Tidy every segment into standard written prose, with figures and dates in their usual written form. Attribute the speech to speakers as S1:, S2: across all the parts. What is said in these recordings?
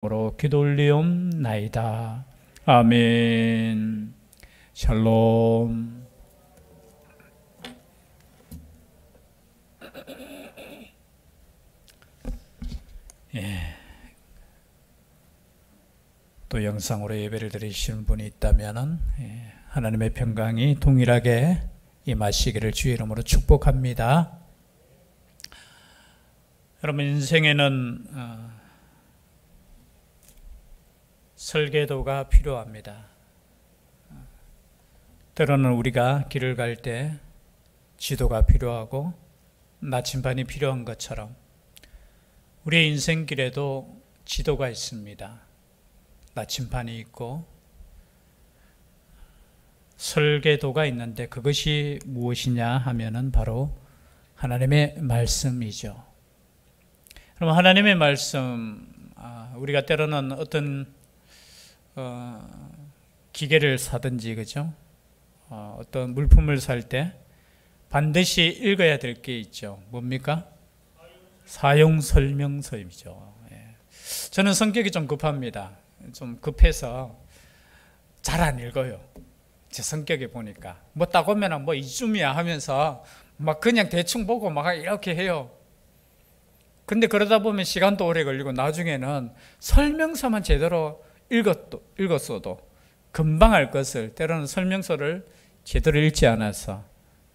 S1: 으로 기도 올리옵나이다. 아멘. 샬롬. 또 영상으로 예배를 드리시는 분이 있다면 하나님의 평강이 동일하게 임하시기를 주의 이름으로 축복합니다. 여러분, 인생에는 설계도가 필요합니다. 때로는 우리가 길을 갈 때 지도가 필요하고 나침반이 필요한 것처럼 우리의 인생길에도 지도가 있습니다. 나침반이 있고 설계도가 있는데 그것이 무엇이냐 하면은 바로 하나님의 말씀이죠. 그럼 하나님의 말씀, 우리가 때로는 어떤 기계를 사든지, 그죠? 어떤 물품을 살 때 반드시 읽어야 될 게 있죠. 뭡니까? 사용 설명서이죠. 저는 성격이 좀 급합니다. 좀 급해서 잘 안 읽어요. 제 성격에 보니까 뭐 딱 오면 뭐 이쯤이야 하면서 막 그냥 대충 보고 막 이렇게 해요. 근데 그러다 보면 시간도 오래 걸리고 나중에는 설명서만 제대로 읽었어도 금방 알 것을 때로는 설명서를 제대로 읽지 않아서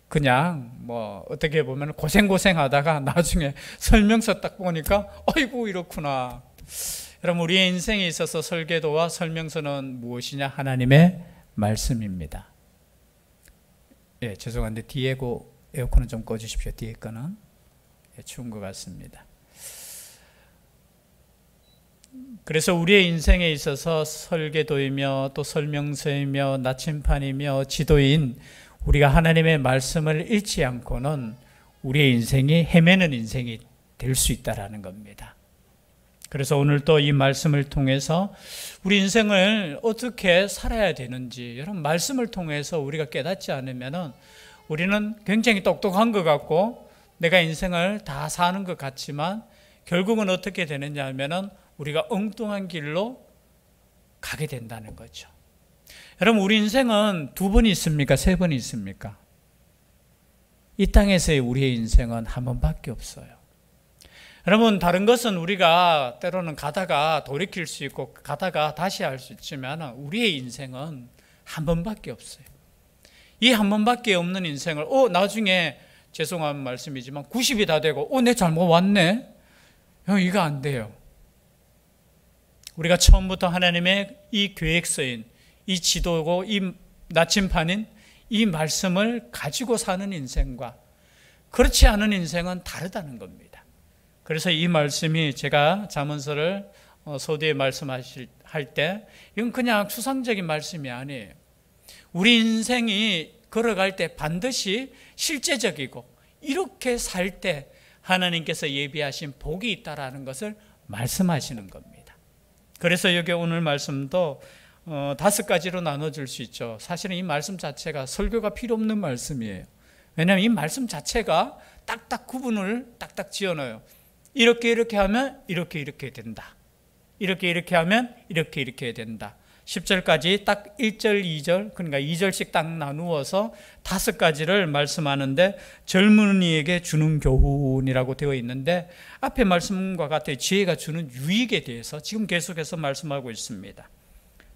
S1: 그냥 뭐 어떻게 보면 고생하다가 나중에 설명서 딱 보니까 어이구 이렇구나. 여러분, 우리의 인생에 있어서 설계도와 설명서는 무엇이냐? 하나님의 말씀입니다. 죄송한데 뒤에 에어컨은 좀 꺼주십시오. 뒤에 거는 추운 것 같습니다. 그래서 우리의 인생에 있어서 설계도이며 또 설명서이며 나침판이며 지도인 우리가 하나님의 말씀을 잃지 않고는 우리의 인생이 헤매는 인생이 될 수 있다는 겁니다. 그래서 오늘 또 이 말씀을 통해서 우리 인생을 어떻게 살아야 되는지, 여러분, 말씀을 통해서 우리가 깨닫지 않으면 우리는 굉장히 똑똑한 것 같고 내가 인생을 다 사는 것 같지만 결국은 어떻게 되느냐 하면은 우리가 엉뚱한 길로 가게 된다는 거죠. 여러분, 우리 인생은 두 번이 있습니까? 세 번이 있습니까? 이 땅에서의 우리의 인생은 한 번밖에 없어요. 여러분, 다른 것은 우리가 때로는 가다가 돌이킬 수 있고 가다가 다시 할 수 있지만 우리의 인생은 한 번밖에 없어요. 이 한 번밖에 없는 인생을 나중에 죄송한 말씀이지만 90이 다 되고 내 잘못 왔네? 이거 안 돼요. 우리가 처음부터 하나님의 이 계획서인 이 지도고 이 나침판인 이 말씀을 가지고 사는 인생과 그렇지 않은 인생은 다르다는 겁니다. 그래서 이 말씀이 제가 잠언서를 소두에 말씀할 때 이건 그냥 추상적인 말씀이 아니에요. 우리 인생이 걸어갈 때 반드시 실제적이고 이렇게 살 때 하나님께서 예비하신 복이 있다라는 것을 말씀하시는 겁니다. 그래서 여기 오늘 말씀도 5가지로 나눠줄 수 있죠. 사실은 이 말씀 자체가 설교가 필요 없는 말씀이에요. 왜냐하면 이 말씀 자체가 딱딱 구분을 딱딱 지어놔요. 이렇게 하면 이렇게 된다. 이렇게 하면 이렇게 된다. 10절까지 딱 1절, 2절, 그러니까 2절씩 딱 나누어서 5가지를 말씀하는데 젊은이에게 주는 교훈이라고 되어 있는데 앞에 말씀과 같아 지혜가 주는 유익에 대해서 지금 계속해서 말씀하고 있습니다.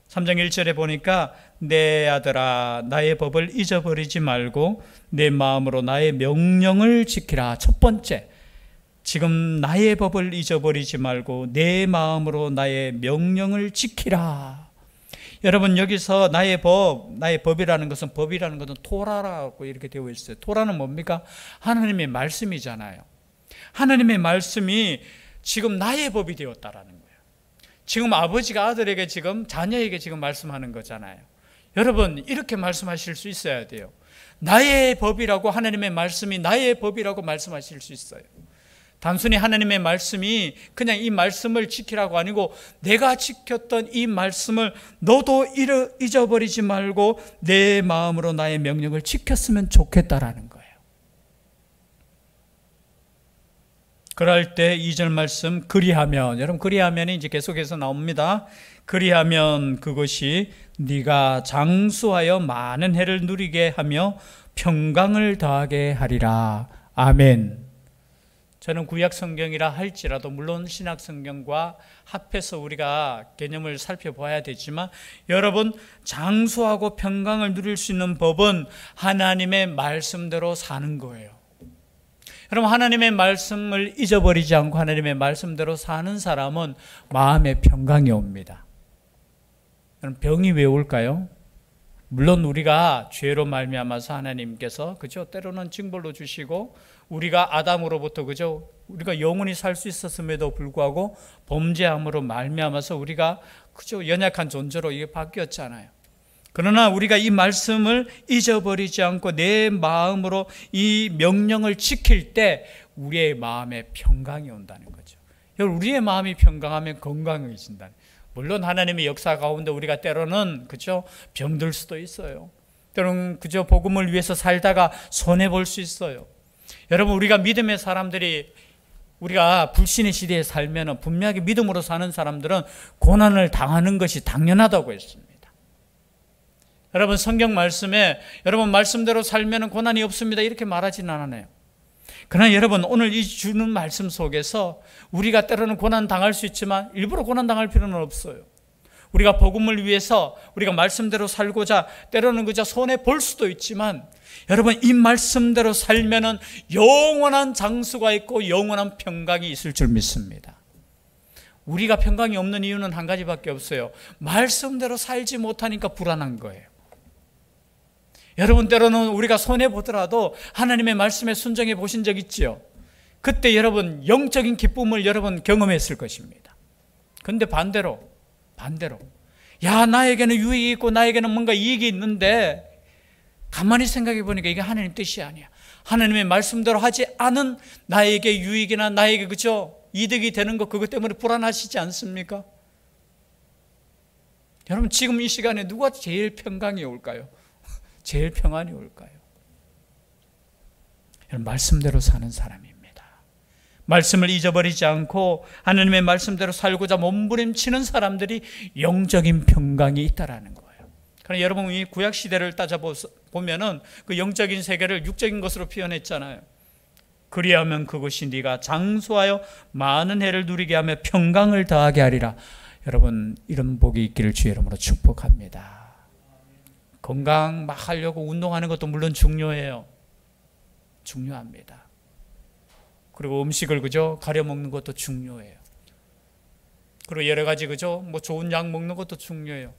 S1: 3장 1절에 보니까 내 아들아 나의 법을 잊어버리지 말고 내 마음으로 나의 명령을 지키라. 첫 번째, 지금 나의 법을 잊어버리지 말고 내 마음으로 나의 명령을 지키라. 여러분, 여기서 나의 법이라는 것은 토라라고 이렇게 되어 있어요. 토라는 뭡니까? 하나님의 말씀이잖아요. 하나님의 말씀이 지금 나의 법이 되었다라는 거예요. 지금 아버지가 아들에게 자녀에게 말씀하는 거잖아요. 여러분, 이렇게 말씀하실 수 있어야 돼요. 나의 법이라고, 하나님의 말씀이 나의 법이라고 말씀하실 수 있어요. 단순히 하나님의 말씀이 그냥 이 말씀을 지키라고 아니고 내가 지켰던 이 말씀을 너도 잊어버리지 말고 내 마음으로 나의 명령을 지켰으면 좋겠다라는 거예요. 그럴 때 2절 말씀 그리하면, 여러분 그리하면이 이제 계속해서 나옵니다. 그리하면 그것이 네가 장수하여 많은 해를 누리게 하며 평강을 더하게 하리라. 아멘. 저는 구약 성경이라 할지라도 물론 신약 성경과 합해서 우리가 개념을 살펴봐야 되지만, 여러분 장수하고 평강을 누릴 수 있는 법은 하나님의 말씀대로 사는 거예요. 여러분 하나님의 말씀을 잊어버리지 않고 하나님의 말씀대로 사는 사람은 마음에 평강이 옵니다. 병이 왜 올까요? 물론 우리가 죄로 말미암아서 하나님께서 그죠, 때로는 징벌로 주시고 우리가 아담으로부터 그죠, 우리가 영원히 살 수 있었음에도 불구하고 범죄함으로 말미암아서 우리가 그죠, 연약한 존재로 이게 바뀌었잖아요. 그러나 우리가 이 말씀을 잊어버리지 않고 내 마음으로 이 명령을 지킬 때 우리의 마음에 평강이 온다는 거죠. 여러분 우리의 마음이 평강하면 건강해진다는. 물론 하나님의 역사 가운데 우리가 때로는 그죠, 병들 수도 있어요. 때로는 그죠, 복음을 위해서 살다가 손해 볼 수 있어요. 여러분 우리가 믿음의 사람들이, 우리가 불신의 시대에 살면 분명히 믿음으로 사는 사람들은 고난을 당하는 것이 당연하다고 했습니다. 여러분 성경 말씀에 여러분 말씀대로 살면 고난이 없습니다 이렇게 말하지는 않아요. 그러나 여러분 오늘 이 주는 말씀 속에서 우리가 때로는 고난 당할 수 있지만 일부러 고난 당할 필요는 없어요. 우리가 복음을 위해서 우리가 말씀대로 살고자 때로는 그저 손해 볼 수도 있지만, 여러분 이 말씀대로 살면은 영원한 장수가 있고 영원한 평강이 있을 줄 믿습니다. 우리가 평강이 없는 이유는 한 가지밖에 없어요. 말씀대로 살지 못하니까 불안한 거예요. 여러분 때로는 우리가 손해보더라도 하나님의 말씀에 순종해 보신 적 있지요? 그때 여러분 영적인 기쁨을 여러분 경험했을 것입니다. 그런데 반대로 야 나에게는 유익이 있고 나에게는 뭔가 이익이 있는데 가만히 생각해 보니까 이게 하나님 뜻이 아니야. 하나님의 말씀대로 하지 않은 나에게 유익이나 나에게 그죠, 이득이 되는 것, 그것 때문에 불안하시지 않습니까? 여러분 지금 이 시간에 누가 제일 평강이 올까요? 제일 평안이 올까요? 말씀대로 사는 사람입니다. 말씀을 잊어버리지 않고 하나님의 말씀대로 살고자 몸부림치는 사람들이 영적인 평강이 있다라는 거예요. 그러나 여러분 이 구약 시대를 따져보면은 그 영적인 세계를 육적인 것으로 표현했잖아요. 그리하면 그것이 네가 장수하여 많은 해를 누리게 하며 평강을 더하게 하리라. 여러분 이런 복이 있기를 주의 이름으로 축복합니다. 건강 막 하려고 운동하는 것도 물론 중요해요. 중요합니다. 그리고 음식을 그죠, 가려 먹는 것도 중요해요. 그리고 여러 가지 그죠, 뭐 좋은 약 먹는 것도 중요해요.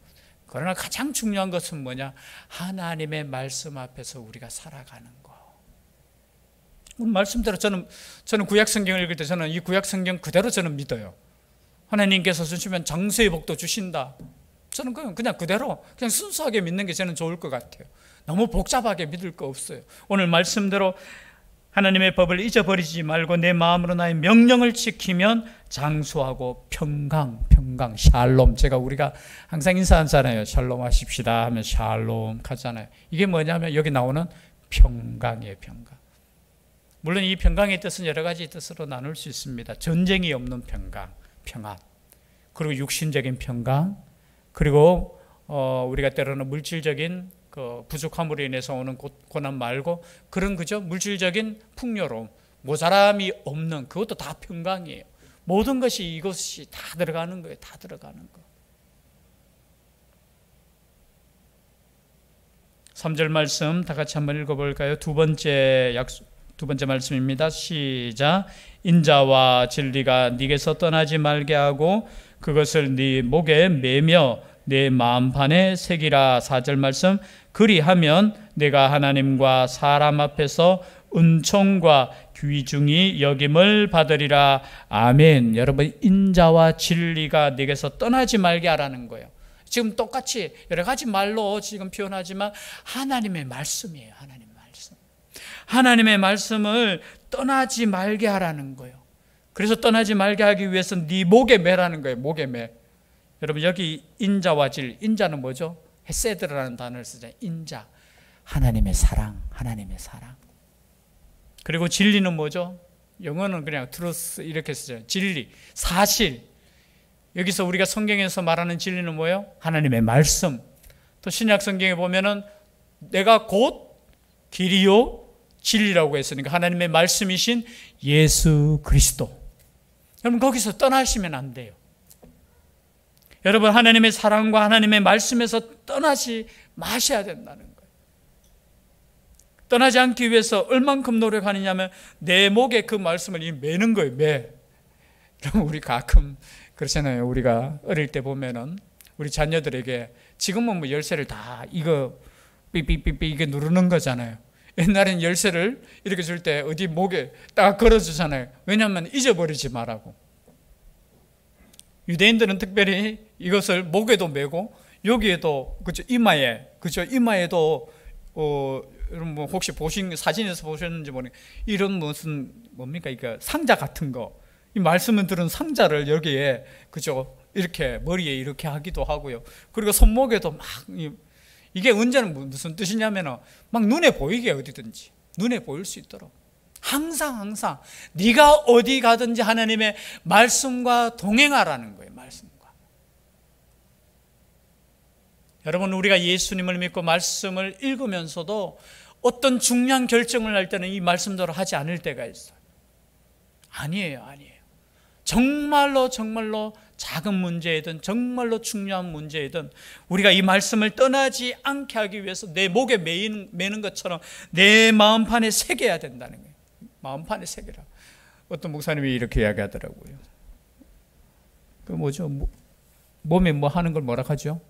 S1: 그러나 가장 중요한 것은 뭐냐? 하나님의 말씀 앞에서 우리가 살아가는 거. 말씀대로 저는 구약 성경을 읽을 때 저는 이 구약 성경 그대로 저는 믿어요. 하나님께서 주시면 장수의 복도 주신다. 저는 그냥 그대로 그냥 순수하게 믿는 게 저는 좋을 것 같아요. 너무 복잡하게 믿을 거 없어요. 오늘 말씀대로 하나님의 법을 잊어버리지 말고 내 마음으로 나의 명령을 지키면 장수하고 평강, 샬롬. 우리가 항상 인사하잖아요. 샬롬 하십시다 하면 샬롬 하잖아요. 이게 뭐냐면 여기 나오는 평강이에요. 평강. 물론 이 평강의 뜻은 여러 가지 뜻으로 나눌 수 있습니다. 전쟁이 없는 평강, 평안. 그리고 육신적인 평강. 그리고 우리가 때로는 물질적인 그 부족함으로 인해서 오는 고난 말고 그런 그죠, 물질적인 풍요로움, 모자람이 없는, 그것도 다 평강이에요. 모든 것이 이것이 다 들어가는 거예요. 다 들어가는 거. 3절 말씀 다 같이 한번 읽어볼까요? 두 번째 말씀입니다. 시작. 인자와 진리가 네게서 떠나지 말게 하고 그것을 네 목에 매며 내 마음판에 새기라. 4절 말씀. 그리하면 내가 하나님과 사람 앞에서 은총과 귀중히 여김을 받으리라. 아멘. 여러분 인자와 진리가 네게서 떠나지 말게 하라는 거예요. 지금 똑같이 여러 가지 말로 지금 표현하지만 하나님의 말씀이에요. 하나님의 말씀을 떠나지 말게 하라는 거예요. 그래서 떠나지 말게 하기 위해서 네 목에 매라는 거예요. 목에 매. 여러분 여기 인자와 질, 인자는 뭐죠? 헤세드라는 단어를 쓰잖아요. 인자, 하나님의 사랑. 그리고 진리는 뭐죠? 영어는 그냥 truth 이렇게 쓰죠. 진리, 사실. 여기서 우리가 성경에서 말하는 진리는 뭐예요? 하나님의 말씀. 또 신약 성경에 보면은 내가 곧 길이요 진리라고 했으니까 하나님의 말씀이신 예수 그리스도. 여러분 거기서 떠나시면 안 돼요. 여러분 하나님의 사랑과 하나님의 말씀에서 떠나지 마셔야 된다는 거예요. 떠나지 않기 위해서 얼만큼 노력하느냐면 내 목에 그 말씀을 매는 거예요. 매. 그럼 우리 가끔 그렇잖아요. 우리가 어릴 때 보면은 우리 자녀들에게 지금은 뭐 열쇠를 다 이거 삐삐삐삐 이게 누르는 거잖아요. 옛날엔 열쇠를 이렇게 줄 때 어디 목에 딱 걸어주잖아요. 왜냐하면 잊어버리지 말라고. 유대인들은 특별히 이것을 목에도 메고 여기에도 그죠 이마에 그죠 이마에도 여러분 뭐 혹시 보신 사진에서 보셨는지 모르겠는데 이런 무슨 뭡니까 이거 상자 같은 거 이 말씀을 들은 상자를 여기에 그죠 이렇게 머리에 이렇게 하기도 하고요. 그리고 손목에도 막 이게 언제는 무슨 뜻이냐면은 막 눈에 보이게 어디든지 눈에 보일 수 있도록 항상 네가 어디 가든지 하나님의 말씀과 동행하라는 거예요. 말씀과. 여러분 우리가 예수님을 믿고 말씀을 읽으면서도 어떤 중요한 결정을 할 때는 이 말씀대로 하지 않을 때가 있어요. 아니에요. 정말로 작은 문제이든 정말로 중요한 문제이든 우리가 이 말씀을 떠나지 않게 하기 위해서 내 목에 매는 것처럼 내 마음판에 새겨야 된다는 거예요. 마음판에 새겨라. 어떤 목사님이 이렇게 이야기하더라고요. 그 뭐죠? 몸에 뭐 하는 걸 뭐라 하죠?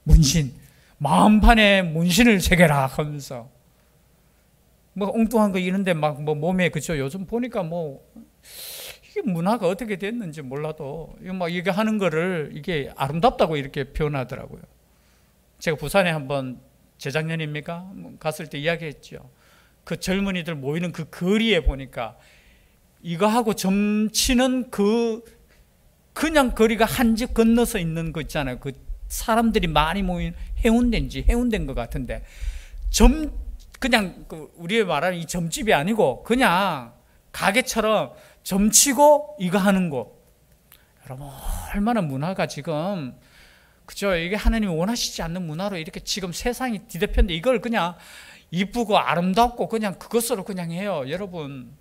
S1: 문신. 마음판에 문신을 새겨라 하면서 뭐 엉뚱한 거 이런데 막 뭐 몸에 그죠? 요즘 보니까 뭐 이게 문화가 어떻게 됐는지 몰라도 이게 하는 거를 이게 아름답다고 이렇게 표현하더라고요. 제가 부산에 한번 재작년입니까? 갔을 때 이야기했죠. 그 젊은이들 모이는 그 거리에 보니까 이거 하고 점치는 그냥 거리가 한 집 건너서 있는 거 있잖아요. 그 사람들이 많이 모인 해운대인 것 같은데 그냥 우리 말하는 이 점집이 아니고 그냥 가게처럼 점치고 이거 하는 거. 여러분 얼마나 문화가 지금 그죠? 이게 하나님이 원하시지 않는 문화로 이렇게 지금 세상이 뒤덮였는데 이걸 그냥 이쁘고 아름답고 그냥 그것으로 그냥 해요. 여러분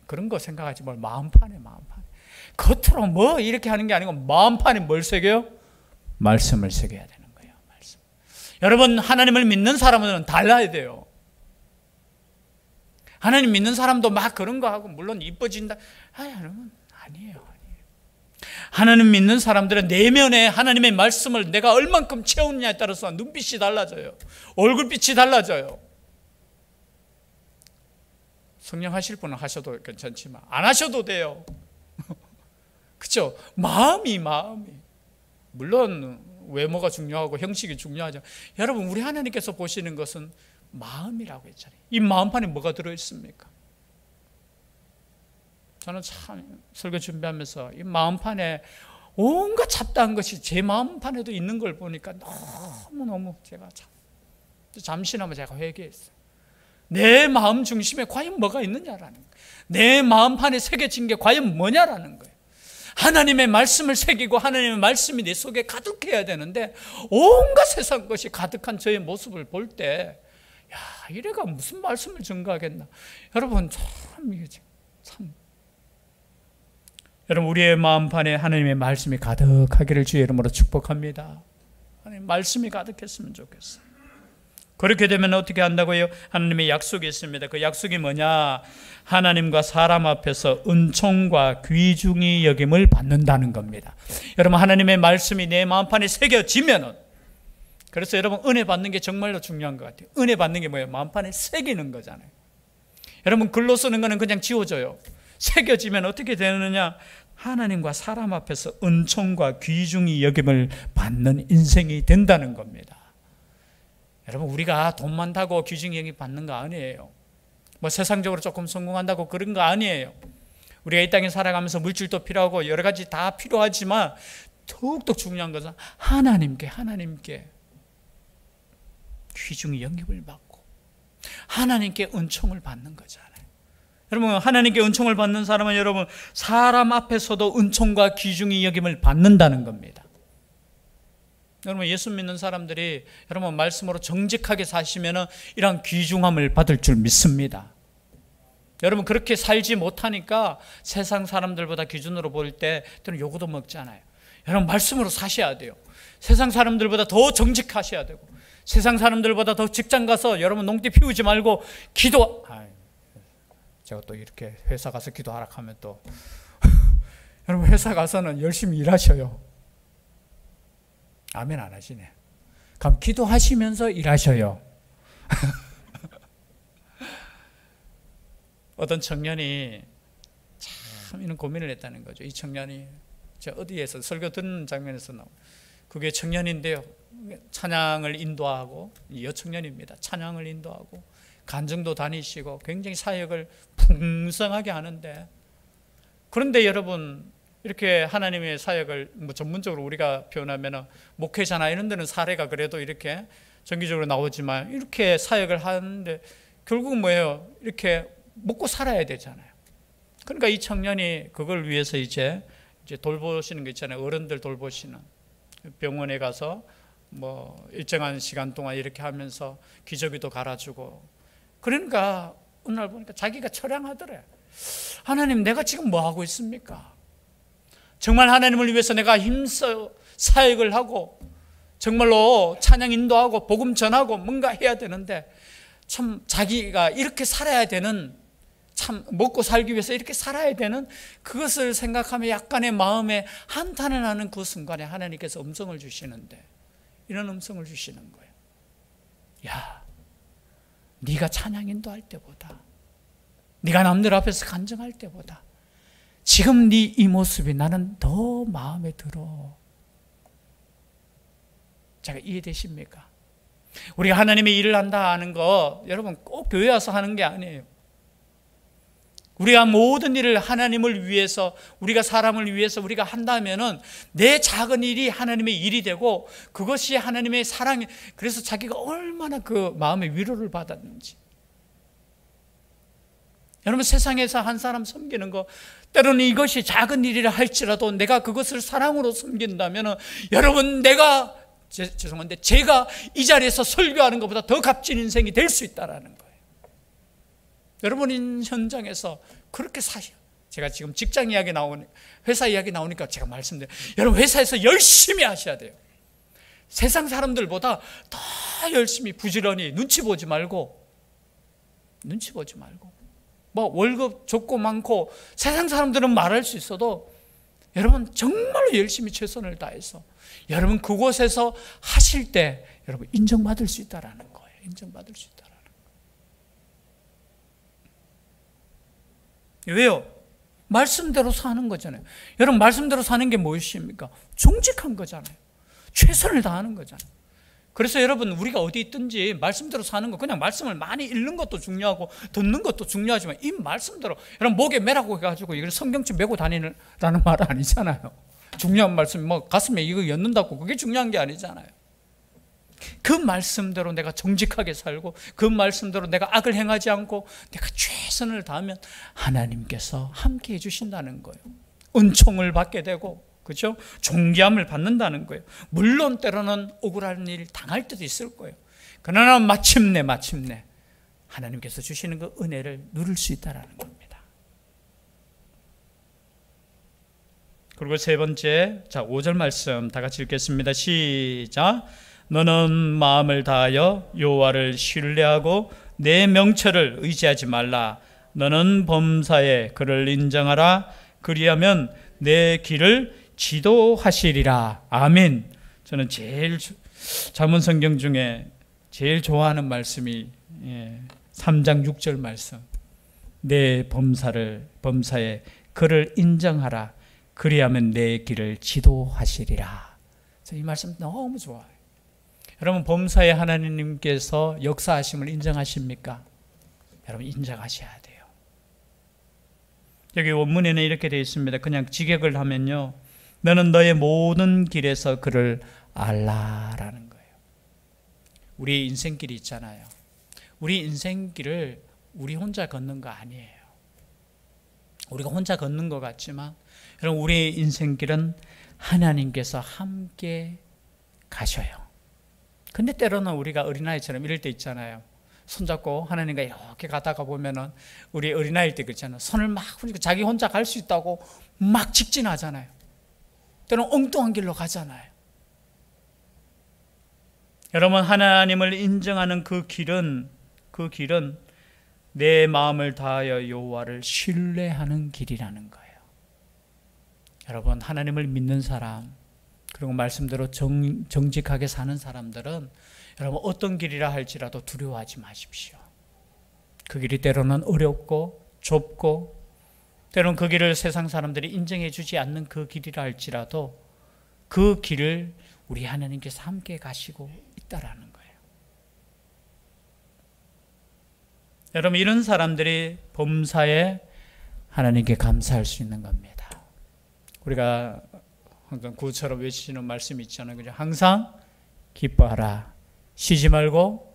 S1: 그런 거 생각하지 말고 마음판에 겉으로 뭐 이렇게 하는 게 아니고 마음판에 뭘 새겨요? 말씀을 새겨야 되는 거예요. 말씀. 여러분 하나님을 믿는 사람은 달라야 돼요. 하나님 믿는 사람도 막 그런 거 하고 물론 이뻐진다. 여러분 아니에요. 하나님 믿는 사람들은 내면에 하나님의 말씀을 내가 얼만큼 채우느냐에 따라서 눈빛이 달라져요. 얼굴빛이 달라져요. 성령 하실 분은 하셔도 괜찮지만 안 하셔도 돼요. 그렇죠? 마음이 물론 외모가 중요하고 형식이 중요하죠. 여러분 우리 하나님께서 보시는 것은 마음이라고 했잖아요. 이 마음판에 뭐가 들어있습니까? 저는 참 설교 준비하면서 이 마음판에 온갖 잡다한 것이 제 마음판에도 있는 걸 보니까 너무너무 제가 잠시나마 제가 회개했어요. 내 마음 중심에 과연 뭐가 있느냐라는 거예요. 내 마음판에 새겨진 게 과연 뭐냐라는 거예요. 하나님의 말씀을 새기고 하나님의 말씀이 내 속에 가득해야 되는데 온갖 세상 것이 가득한 저의 모습을 볼 때 이래가 무슨 말씀을 증거하겠나. 여러분 여러분 우리의 마음판에 하나님의 말씀이 가득하기를 주의 이름으로 축복합니다. 하나님 말씀이 가득했으면 좋겠어요. 그렇게 되면 어떻게 한다고요? 하나님의 약속이 있습니다. 그 약속이 뭐냐? 하나님과 사람 앞에서 은총과 귀중히 여김을 받는다는 겁니다. 여러분 하나님의 말씀이 내 마음판에 새겨지면은 그래서 여러분 은혜 받는 게 정말로 중요한 것 같아요. 은혜 받는 게 뭐예요? 마음판에 새기는 거잖아요. 여러분 글로 쓰는 거는 그냥 지워져요. 새겨지면 어떻게 되느냐? 하나님과 사람 앞에서 은총과 귀중히 여김을 받는 인생이 된다는 겁니다. 여러분 우리가 돈 많다고 귀중히 여김 받는 거 아니에요. 뭐 세상적으로 조금 성공한다고 그런 거 아니에요. 우리가 이 땅에 살아가면서 물질도 필요하고 여러 가지 다 필요하지만 더욱더 중요한 것은 하나님께 귀중히 영입을 받고 하나님께 은총을 받는 거잖아요. 여러분, 하나님께 은총을 받는 사람은 여러분 사람 앞에서도 은총과 귀중히 여김을 받는다는 겁니다. 여러분, 예수 믿는 사람들이 여러분 말씀으로 정직하게 사시면 이런 귀중함을 받을 줄 믿습니다. 여러분, 그렇게 살지 못하니까 세상 사람들보다 기준으로 볼 때 또는 요구도 먹잖아요. 여러분, 말씀으로 사셔야 돼요. 세상 사람들보다 더 정직하셔야 되고, 세상 사람들보다 더 직장 가서 여러분 농띠 피우지 말고 제가 또 이렇게 회사 가서 기도하라 하면 또 여러분, 회사 가서는 열심히 일하셔요. 아멘 안 하시네. 그럼 기도하시면서 일하셔요. 어떤 청년이 참 이런 고민을 했다는 거죠. 이 청년이 저 어디에서 설교 듣는 장면에서 나오고, 그게 청년인데요, 찬양을 인도하고, 여청년입니다. 찬양을 인도하고 간증도 다니시고 굉장히 사역을 풍성하게 하는데, 그런데 여러분, 이렇게 하나님의 사역을 전문적으로 우리가 표현하면 목회자나 이런 데는 사례가 그래도 이렇게 정기적으로 나오지만, 이렇게 사역을 하는데 결국은 뭐예요? 이렇게 먹고 살아야 되잖아요. 그러니까 이 청년이 그걸 위해서 이제 돌보시는 거 있잖아요. 어른들 돌보시는, 병원에 가서 뭐 일정한 시간 동안 이렇게 하면서 기저귀도 갈아주고. 그러니까 어느 날 보니까 자기가 처량하더래. 하나님, 내가 지금 뭐 하고 있습니까? 정말 하나님을 위해서 내가 힘써 사역을 하고 정말로 찬양 인도하고 복음 전하고 뭔가 해야 되는데, 참 자기가 이렇게 살아야 되는, 참 먹고 살기 위해서 이렇게 살아야 되는 그것을 생각하며 약간의 마음에 한탄을 하는 그 순간에 하나님께서 음성을 주시는데, 이런 음성을 주시는 거예요. 야, 네가 찬양 인도할 때보다, 네가 남들 앞에서 간증할 때보다 지금 네 이 모습이 나는 더 마음에 들어. 제가 이해되십니까? 우리가 하나님의 일을 한다 하는 거 여러분 꼭 교회 와서 하는 게 아니에요. 우리가 모든 일을 하나님을 위해서, 우리가 사람을 위해서 우리가 한다면은 내 작은 일이 하나님의 일이 되고, 그것이 하나님의 사랑이, 그래서 자기가 얼마나 그 마음의 위로를 받았는지. 여러분, 세상에서 한 사람 섬기는 거, 때로는 이것이 작은 일이라 할지라도 내가 그것을 사랑으로 섬긴다면은 여러분, 죄송한데 제가 이 자리에서 설교하는 것보다 더 값진 인생이 될 수 있다라는 거예요. 여러분 현장에서 그렇게 사셔. 제가 지금 직장 이야기 회사 이야기 나오니까 제가 말씀드려요. 여러분, 회사에서 열심히 하셔야 돼요. 세상 사람들보다 더 열심히 부지런히 눈치 보지 말고 뭐 월급 좋고 많고 세상 사람들은 말할 수 있어도 여러분 정말로 열심히 최선을 다해서 여러분 그곳에서 하실 때 여러분 인정받을 수 있다라는 거예요. 인정받을 수 있다라는 거예요. 왜요? 말씀대로 사는 거잖아요. 여러분, 말씀대로 사는 게 무엇입니까? 정직한 거잖아요. 최선을 다하는 거잖아요. 그래서 여러분, 우리가 어디 있든지 말씀대로 사는 거, 그냥 말씀을 많이 읽는 것도 중요하고 듣는 것도 중요하지만 이 말씀대로, 여러분 목에 매라고 해가지고 이걸 성경책 메고 다니라는 말은 아니잖아요. 중요한 말씀, 뭐 가슴에 이거 엿는다고 그게 중요한 게 아니잖아요. 그 말씀대로 내가 정직하게 살고 그 말씀대로 내가 악을 행하지 않고 내가 최선을 다하면 하나님께서 함께 해주신다는 거예요. 은총을 받게 되고, 그렇죠? 존귀함을 받는다는 거예요. 물론 때로는 억울한 일 당할 때도 있을 거예요. 그러나 마침내 하나님께서 주시는 그 은혜를 누릴 수 있다는 겁니다. 그리고 세 번째, 자 5절 말씀 다 같이 읽겠습니다. 시작. 너는 마음을 다하여 여호와를 신뢰하고 내 명철을 의지하지 말라. 너는 범사에 그를 인정하라. 그리하면 내 길을 지도하시리라. 아멘. 저는 제일 잠언성경 중에 제일 좋아하는 말씀이 3장 6절 말씀. 내 범사에 그를 인정하라. 그리하면 내 길을 지도하시리라. 이 말씀 너무 좋아요. 여러분, 범사에 하나님께서 역사하심을 인정하십니까? 여러분, 인정하셔야 돼요. 여기 원문에는 이렇게 되어 있습니다. 그냥 직역을 하면요, 너는 너의 모든 길에서 그를 알라라는 거예요. 우리 인생길이 있잖아요. 우리 인생길을 우리 혼자 걷는 거 아니에요. 우리가 혼자 걷는 것 같지만 여러분 우리의 인생길은 하나님께서 함께 가셔요. 근데 때로는 우리가 어린아이처럼 이럴 때 있잖아요. 손잡고 하나님과 이렇게 가다가 보면은 우리 어린아이일 때 그렇잖아요. 손을 막 흔들고 자기 혼자 갈 수 있다고 막 직진하잖아요. 때로는 엉뚱한 길로 가잖아요. 여러분 하나님을 인정하는 그 길은 내 마음을 다하여 여호와를 신뢰하는 길이라는 거예요. 여러분 하나님을 믿는 사람 그리고 말씀대로 정직하게 사는 사람들은 여러분 어떤 길이라 할지라도 두려워하지 마십시오. 그 길이 때로는 어렵고 좁고 때로는 그 길을 세상 사람들이 인정해 주지 않는 그 길이라 할지라도 그 길을 우리 하나님께서 함께 가시고 있다라는 거예요. 여러분 이런 사람들이 범사에 하나님께 감사할 수 있는 겁니다. 우리가 항상 구처럼 외치는 말씀이 있잖아요. 그죠? 항상 기뻐하라. 쉬지 말고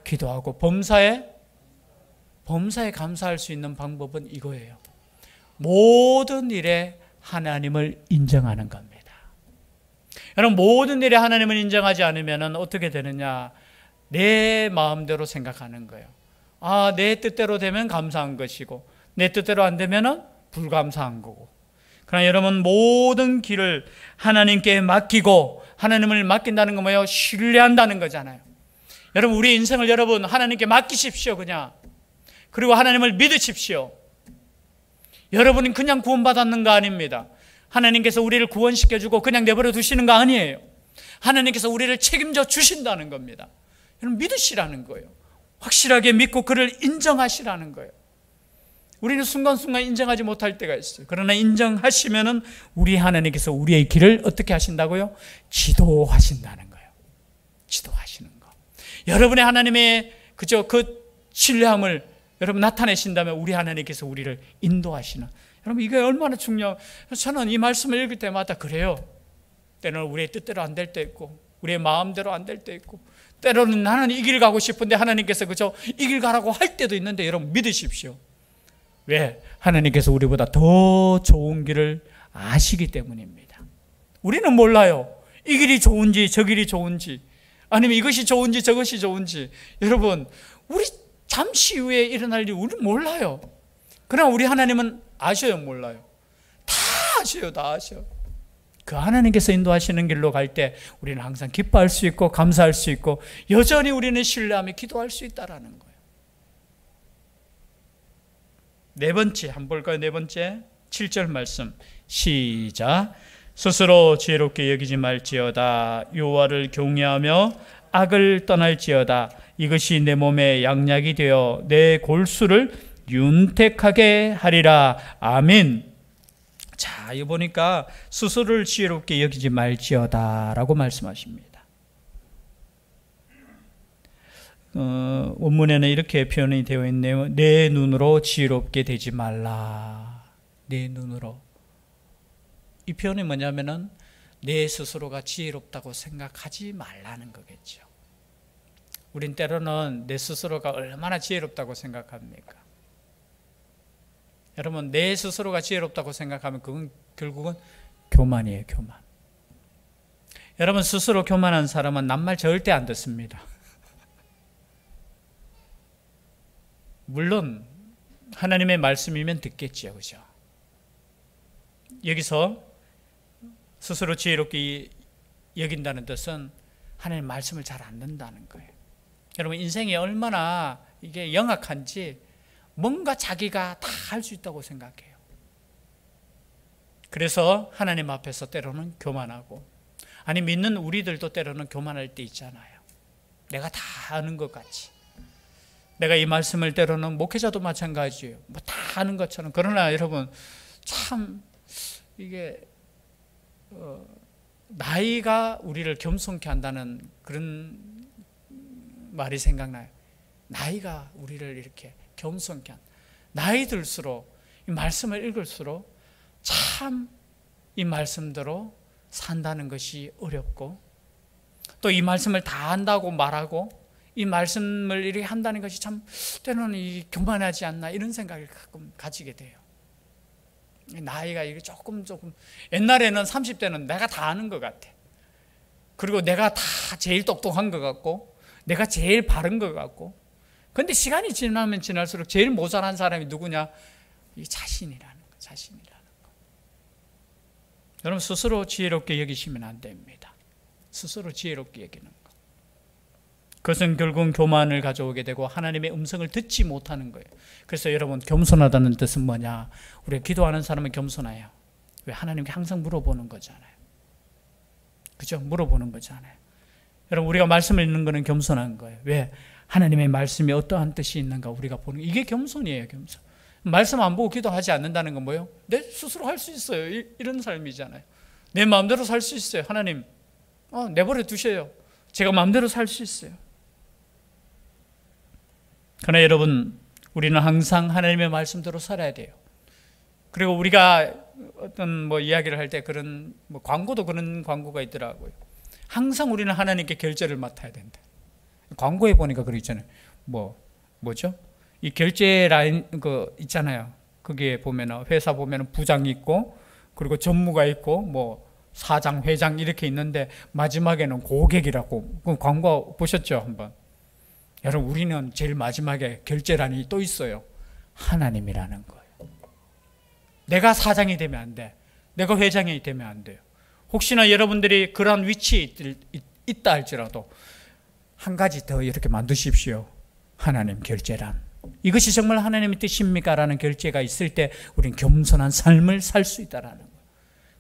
S1: 기도하고 범사에 감사할 수 있는 방법은 이거예요. 모든 일에 하나님을 인정하는 겁니다. 여러분 모든 일에 하나님을 인정하지 않으면 어떻게 되느냐? 내 마음대로 생각하는 거예요. 내 뜻대로 되면 감사한 것이고 내 뜻대로 안 되면 불감사한 거고. 그러나 여러분 모든 길을 하나님께 맡기고 하나님을 맡긴다는 건 뭐예요? 신뢰한다는 거잖아요. 여러분 우리 인생을 여러분 하나님께 맡기십시오. 그냥. 그리고 하나님을 믿으십시오. 여러분이 그냥 구원받았는 거 아닙니다. 하나님께서 우리를 구원시켜주고 그냥 내버려 두시는 거 아니에요. 하나님께서 우리를 책임져 주신다는 겁니다. 여러분 믿으시라는 거예요. 확실하게 믿고 그를 인정하시라는 거예요. 우리는 순간순간 인정하지 못할 때가 있어요. 그러나 인정하시면은 우리 하나님께서 우리의 길을 어떻게 하신다고요? 지도하신다는 거예요. 지도하시는 거. 여러분의 하나님의 그 신뢰함을 여러분 나타내신다면 우리 하나님께서 우리를 인도하시는. 여러분 이게 얼마나 중요해요. 저는 이 말씀을 읽을 때마다 그래요. 때로는 우리의 뜻대로 안 될 때 있고 우리의 마음대로 안 될 때 있고 때로는 나는 이 길 가고 싶은데 하나님께서 이 길 가라고 할 때도 있는데 여러분 믿으십시오. 왜? 하나님께서 우리보다 더 좋은 길을 아시기 때문입니다. 우리는 몰라요. 이 길이 좋은지 저 길이 좋은지 아니면 이것이 좋은지 저것이 좋은지. 여러분 우리 잠시 후에 일어날 일 우리는 몰라요. 그러나 우리 하나님은 아셔요? 몰라요? 다 아셔요. 다 아셔요. 그 하나님께서 인도하시는 길로 갈 때 우리는 항상 기뻐할 수 있고 감사할 수 있고 여전히 우리는 신뢰하며 기도할 수 있다는 거예요. 네 번째 한번 볼까요? 네 번째 7절 말씀 시작. 스스로 지혜롭게 여기지 말지어다. 여호와를 경외하며 악을 떠날지어다. 이것이 내 몸에 양약이 되어 내 골수를 윤택하게 하리라. 아멘. 자, 이 보니까 스스로를 지혜롭게 여기지 말지어다 라고 말씀하십니다. 원문에는 이렇게 표현이 되어 있네요. 내 눈으로 지혜롭게 되지 말라. 내 눈으로. 이 표현이 뭐냐면은 내 스스로가 지혜롭다고 생각하지 말라는 거겠죠. 우린 때로는 내 스스로가 얼마나 지혜롭다고 생각합니까? 여러분 내 스스로가 지혜롭다고 생각하면 그건 결국은 교만이에요. 교만. 여러분 스스로 교만한 사람은 남말 절대 안 듣습니다. 물론 하나님의 말씀이면 듣겠지요. 그죠? 여기서 스스로 지혜롭게 여긴다는 뜻은 하나님의 말씀을 잘 안 듣는다는 거예요. 여러분 인생이 얼마나 이게 영악한지 뭔가 자기가 다 할 수 있다고 생각해요. 그래서 하나님 앞에서 때로는 교만하고 아니 믿는 우리들도 때로는 교만할 때 있잖아요. 내가 다 아는 것 같이. 내가 이 말씀을 때로는 목회자도 마찬가지예요. 뭐 다 아는 것처럼. 그러나 여러분 참 이게 나이가 우리를 겸손케 한다는 그런 말이 생각나요. 나이가 우리를 이렇게 겸손케 한다. 나이 들수록 이 말씀을 읽을수록 참 이 말씀대로 산다는 것이 어렵고 또 이 말씀을 다 안다고 말하고 이 말씀을 이렇게 한다는 것이 참 때로는 교만하지 않나 이런 생각을 가끔 가지게 돼요. 나이가 이게 조금 옛날에는 30대는 내가 다 아는 것 같아. 그리고 내가 다 제일 똑똑한 것 같고 내가 제일 바른 것 같고. 근데 시간이 지나면 지날수록 제일 모자란 사람이 누구냐? 이 자신이라는 거, 자신이라는 거. 여러분 스스로 지혜롭게 여기시면 안 됩니다. 스스로 지혜롭게 여기는 거. 그것은 결국은 교만을 가져오게 되고 하나님의 음성을 듣지 못하는 거예요. 그래서 여러분 겸손하다는 뜻은 뭐냐? 우리가 기도하는 사람은 겸손해요. 왜? 하나님께 항상 물어보는 거잖아요. 그죠? 물어보는 거잖아요. 여러분 우리가 말씀을 읽는 거는 겸손한 거예요. 왜? 하나님의 말씀이 어떠한 뜻이 있는가 우리가 보는 이게 겸손이에요. 겸손. 말씀 안 보고 기도하지 않는다는 건 뭐예요? 내 스스로 할 수 있어요. 이런 삶이잖아요. 내 마음대로 살 수 있어요. 하나님 내버려 두셔요. 제가 마음대로 살 수 있어요. 그러나 여러분 우리는 항상 하나님의 말씀대로 살아야 돼요. 그리고 우리가 어떤 이야기를 할 때 그런 광고도 그런 광고가 있더라고요. 항상 우리는 하나님께 결제를 맡아야 된다. 광고에 보니까 그러잖아요. 뭐죠? 이 결제 라인 있잖아요. 거기에 보면은 회사 보면은 부장이 있고 그리고 전무가 있고 사장, 회장 이렇게 있는데 마지막에는 고객이라고 그 광고 보셨죠? 한번. 여러분 우리는 제일 마지막에 결제란이 또 있어요. 하나님이라는 거예요. 내가 사장이 되면 안 돼. 내가 회장이 되면 안 돼요. 혹시나 여러분들이 그러한 위치에 있다 할지라도 한 가지 더 이렇게 만드십시오. 하나님 결제란. 이것이 정말 하나님의 뜻입니까? 라는 결제가 있을 때 우리는 겸손한 삶을 살 수 있다라는 거예요.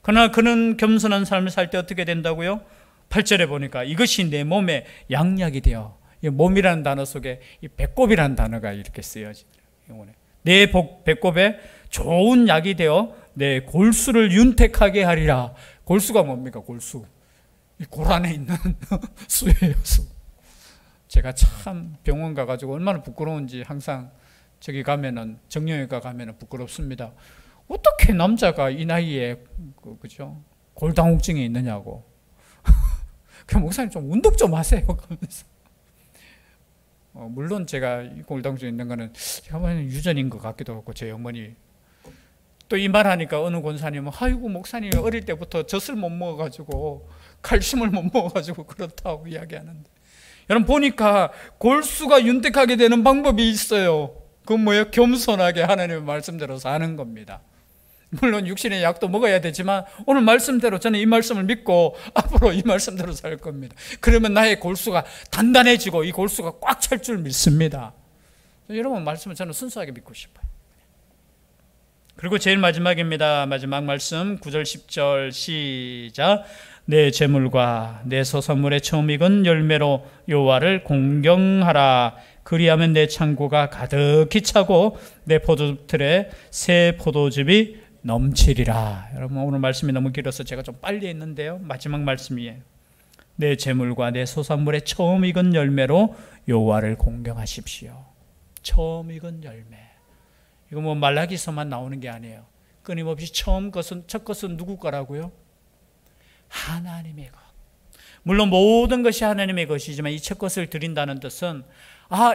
S1: 그러나 그는 겸손한 삶을 살 때 어떻게 된다고요? 8절에 보니까 이것이 내 몸에 양약이 되어, 이 몸이라는 단어 속에 이 배꼽이라는 단어가 이렇게 쓰여지더라고요. 내 배꼽에 좋은 약이 되어 내 골수를 윤택하게 하리라. 골수가 뭡니까? 골수. 이 골 안에 있는 수예요, 수. 제가 참 병원 가가지고 얼마나 부끄러운지 항상 저기 가면은 정형외과 가면은 부끄럽습니다. 어떻게 남자가 이 나이에 그죠? 골다공증이 있느냐고. 그 목사님 좀 운동 좀 하세요. 그러면서. 물론 제가 골다공증 있는 거는 유전인 것 같기도 하고 제 어머니 또 이 말하니까 어느 권사님은 아이고 목사님이 어릴 때부터 젖을 못 먹어가지고 칼슘을 못 먹어가지고 그렇다고 이야기하는데 여러분 보니까 골수가 윤택하게 되는 방법이 있어요. 그건 뭐예요? 겸손하게 하나님의 말씀대로 사는 겁니다. 물론 육신의 약도 먹어야 되지만 오늘 말씀대로 저는 이 말씀을 믿고 앞으로 이 말씀대로 살 겁니다. 그러면 나의 골수가 단단해지고 이 골수가 꽉 찰 줄 믿습니다. 여러분 말씀을 저는 순수하게 믿고 싶어요. 그리고 제일 마지막입니다. 마지막 말씀 9절 10절 시작. 내 재물과 내 소산물의 처음 익은 열매로 여호와를 공경하라. 그리하면 내 창고가 가득히 차고 내 포도틀에 새 포도즙이 넘치리라. 여러분 오늘 말씀이 너무 길어서 제가 좀 빨리 했는데요. 마지막 말씀이에요. 내 재물과 내 소산물의 처음 익은 열매로 여호와를 공경하십시오. 처음 익은 열매. 이거 말라기서만 나오는 게 아니에요. 끊임없이 첫 것은 누구 거라고요? 하나님의 것. 물론 모든 것이 하나님의 것이지만 이 첫 것을 드린다는 뜻은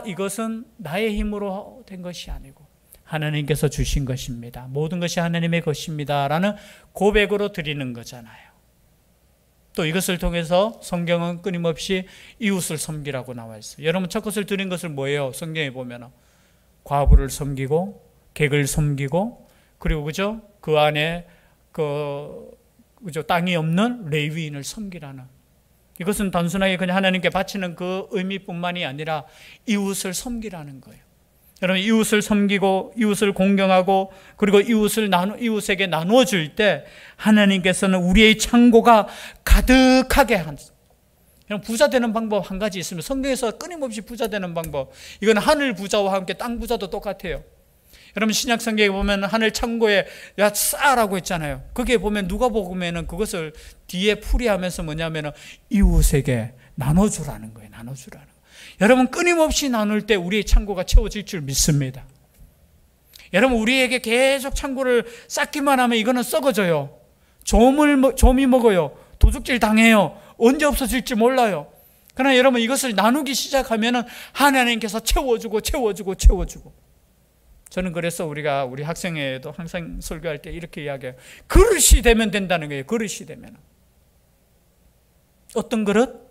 S1: 이것은 나의 힘으로 된 것이 아니고 하나님께서 주신 것입니다. 모든 것이 하나님의 것입니다. 라는 고백으로 드리는 거잖아요. 또 이것을 통해서 성경은 끊임없이 이웃을 섬기라고 나와 있어요. 여러분 첫 것을 드린 것을 뭐예요? 성경에 보면 과부를 섬기고 객을 섬기고 그리고 그죠? 그 안에 그죠? 땅이 없는 레위인을 섬기라는 이것은 단순하게 그냥 하나님께 바치는 그 의미뿐만이 아니라 이웃을 섬기라는 거예요. 여러분 이웃을 섬기고 이웃을 공경하고 그리고 이웃에게 나누어 줄 때 하나님께서는 우리의 창고가 가득하게 여러분 부자 되는 방법 한 가지 있으면 성경에서 끊임없이 부자 되는 방법 이건 하늘 부자와 함께 땅 부자도 똑같아요. 여러분 신약 성경에 보면 하늘 창고에 싸라고 했잖아요. 거기에 보면 누가복음에는 그것을 뒤에 풀이하면서 뭐냐면은 이웃에게 나눠주라는 거예요. 나눠주라는 거예요. 여러분 끊임없이 나눌 때 우리의 창고가 채워질 줄 믿습니다. 여러분 우리에게 계속 창고를 쌓기만 하면 이거는 썩어져요. 좀이 먹어요. 도둑질 당해요. 언제 없어질지 몰라요. 그러나 여러분 이것을 나누기 시작하면은 하나님께서 채워주고. 저는 그래서 우리 학생회에도 항상 설교할 때 이렇게 이야기해요. 그릇이 되면 된다는 거예요. 그릇이 되면. 어떤 그릇?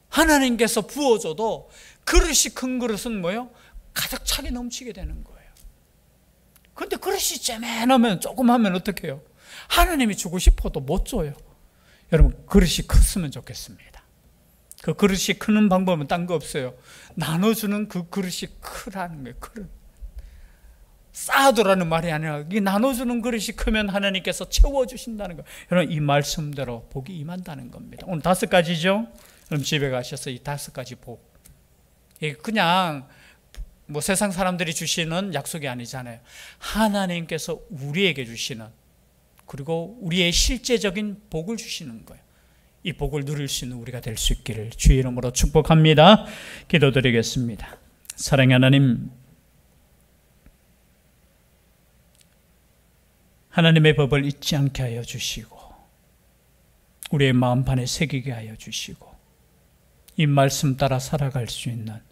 S1: 하나님께서 부어줘도 그릇이 큰 그릇은 뭐예요? 가득 차게 넘치게 되는 거예요. 그런데 그릇이 째맨하면 조금 하면 어떻게 해요? 하나님이 주고 싶어도 못 줘요. 여러분 그릇이 컸으면 좋겠습니다. 그 그릇이 크는 방법은 딴 거 없어요. 나눠주는 그 그릇이 크라는 거예요. 그릇. 쌓아두라는 말이 아니라 이 나눠주는 그릇이 크면 하나님께서 채워주신다는 거예요. 여러분 이 말씀대로 복이 임한다는 겁니다. 오늘 5가지죠. 그럼 집에 가셔서 이 5가지 복. 이게 그냥 뭐 세상 사람들이 주시는 약속이 아니잖아요. 하나님께서 우리에게 주시는, 그리고 우리의 실제적인 복을 주시는 거예요. 이 복을 누릴 수 있는 우리가 될 수 있기를 주의 이름으로 축복합니다. 기도드리겠습니다. 사랑의 하나님, 하나님의 법을 잊지 않게 하여 주시고 우리의 마음판에 새기게 하여 주시고 이 말씀 따라 살아갈 수 있는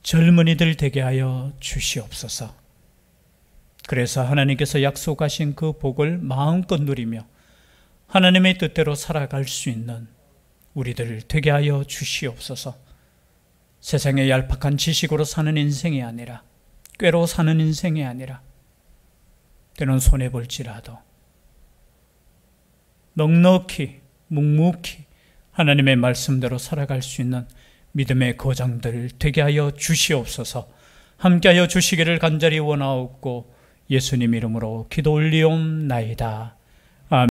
S1: 젊은이들 되게 하여 주시옵소서. 그래서 하나님께서 약속하신 그 복을 마음껏 누리며 하나님의 뜻대로 살아갈 수 있는 우리들 되게 하여 주시옵소서. 세상의 얄팍한 지식으로 사는 인생이 아니라, 꾀로 사는 인생이 아니라, 때론 손해볼지라도 넉넉히 묵묵히 하나님의 말씀대로 살아갈 수 있는 믿음의 거장들 되게 하여 주시옵소서. 함께하여 주시기를 간절히 원하옵고 예수님 이름으로 기도 올리옵나이다.